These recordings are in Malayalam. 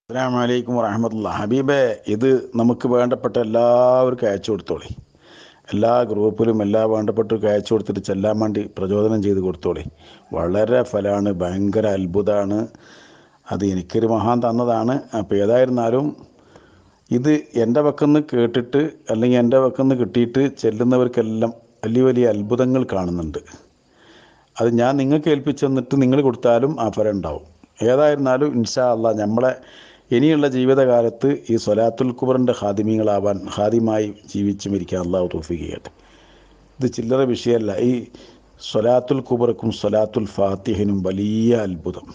അസ്സലാമു അലൈക്കും വറഹ്മത്തുള്ളാഹി. ഹബീബേ, ഇത് നമുക്ക് വേണ്ടപ്പെട്ട എല്ലാവർക്കും അയച്ചു കൊടുത്തോളി. എല്ലാ ഗ്രൂപ്പിലും എല്ലാ വേണ്ടപ്പെട്ടവർക്ക് അയച്ചു കൊടുത്തിട്ട് ചെല്ലാൻ വേണ്ടി പ്രചോദനം ചെയ്ത് കൊടുത്തോളി. വളരെ ഫലമാണ്, ഭയങ്കര അത്ഭുതമാണ്. അത് എനിക്കൊരു മഹാൻ തന്നതാണ്. അപ്പോൾ ഏതായിരുന്നാലും ഇത് എൻ്റെ പക്കന്ന് കേട്ടിട്ട് അല്ലെങ്കിൽ എൻ്റെ പക്കന്ന് കിട്ടിയിട്ട് ചെല്ലുന്നവർക്കെല്ലാം വലിയ വലിയ അത്ഭുതങ്ങൾ കാണുന്നുണ്ട്. അത് ഞാൻ നിങ്ങൾക്ക് ഏൽപ്പിച്ചു തന്നിട്ട് നിങ്ങൾ കൊടുത്താലും ആ ഫലം ഉണ്ടാവും. ഏതായിരുന്നാലും ഇൻഷാ അല്ലാഹ് നമ്മളെ ഇനിയുള്ള ജീവിതകാലത്ത് ഈ സ്വലാത്തുൽ കുബറിൻ്റെ ഖാദിമായി ജീവിച്ചു മരിക്കാൻ അള്ളാഹു തൗഫീഖ് ചെയ്യട്ടെ. ഇത് ചില്ലറ വിഷയമല്ല. ഈ സ്വലാത്തുൽ കുബറക്കും സ്വലാത്തുൽ ഫാത്തിഹിനും വലിയ അത്ഭുതം.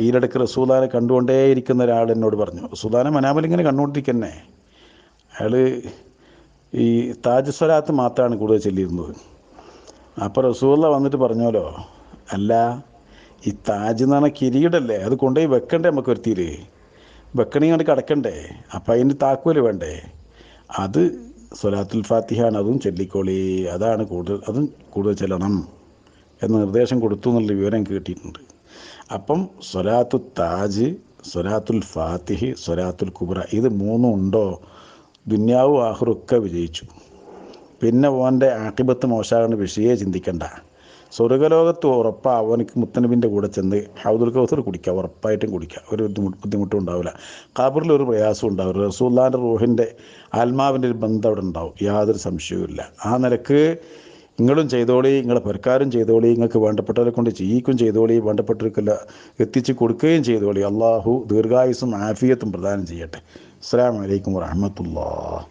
ഈയിടയ്ക്ക് റസൂലാനെ കണ്ടുകൊണ്ടേയിരിക്കുന്ന ഒരാൾ എന്നോട് പറഞ്ഞു, റസൂലാനെ മനാമൽ ഇങ്ങനെ കണ്ടുകൊണ്ടിരിക്കുന്നേ. അയാൾ ഈ താജ് സ്വലാത്ത് മാത്രമാണ് കൂടുതൽ ചൊല്ലിയിരുന്നത്. അപ്പോൾ റസൂല വന്നിട്ട് പറഞ്ഞല്ലോ, അല്ല ഈ താജ് എന്ന് പറഞ്ഞാൽ കിരീടല്ലേ, അത് കൊണ്ടുപോയി വെക്കണ്ടേ, നമുക്ക് ഒരുത്തിയിൽ വെക്കണേ കണ്ട് കിടക്കണ്ടേ, അപ്പം അതിന് താക്കോല് വേണ്ടേ, അത് സ്വലാത്തുൽ ഫാത്തിഹാണ്, അതും ചൊല്ലിക്കോളി, അതും കൂടുതൽ ചെല്ലണം എന്ന നിർദ്ദേശം കൊടുത്തു എന്നുള്ള വിവരം കേട്ടിട്ടുണ്ട്. അപ്പം സ്വലാത്തു താജ്, സ്വലാത്തുൽ ഫാത്തിഹ്, സ്വലാത്തുൽ കുബ്ര, ഇത് മൂന്നും ഉണ്ടോ ദുന്യാവും ആഖിറൊക്കെ വിജയിച്ചു. പിന്നെ ഓൻ്റെ ആഖിബത്ത് മോശമാകുന്ന വിഷയമേ ചിന്തിക്കണ്ട. സ്വർഗലോകത്ത് ഉറപ്പാണ് അവനക്ക് മുത്തനബിൻ്റെ കൂടെ ചെന്ന് ഹൗദുൽ കൗസർ കുടിക്കുക, ഉറപ്പായിട്ടും കുടിക്കുക, ഒരു ബുദ്ധിമുട്ടും ഉണ്ടാവില്ല. ഖബറിൽ ഒരു പ്രയാസം ഉണ്ടാവില്ല. റസൂലുള്ളാഹിൻ്റെ റൂഹിൻ്റെ ആത്മാവിൻ്റെ ഒരു ബന്ധം അവിടെ ഉണ്ടാവും, യാതൊരു സംശയവുമില്ല. ആ നിലക്ക് നിങ്ങളും ചെയ്തോളി, നിങ്ങളെ പെരക്കാരും ചെയ്തോളി, നിങ്ങൾക്ക് വേണ്ടപ്പെട്ടവരെ കൊണ്ട് ചെയ്യിക്കും ചെയ്തോളി, വേണ്ടപ്പെട്ടവർക്കെല്ലാം എത്തിച്ച് കൊടുക്കുകയും ചെയ്തോളി. അള്ളാഹു ദീർഘായുസ്സും ആഫിയത്തും പ്രദാനം ചെയ്യട്ടെ. അസ്സലാമു അലൈക്കും വറഹ്മത്തുള്ളാഹി.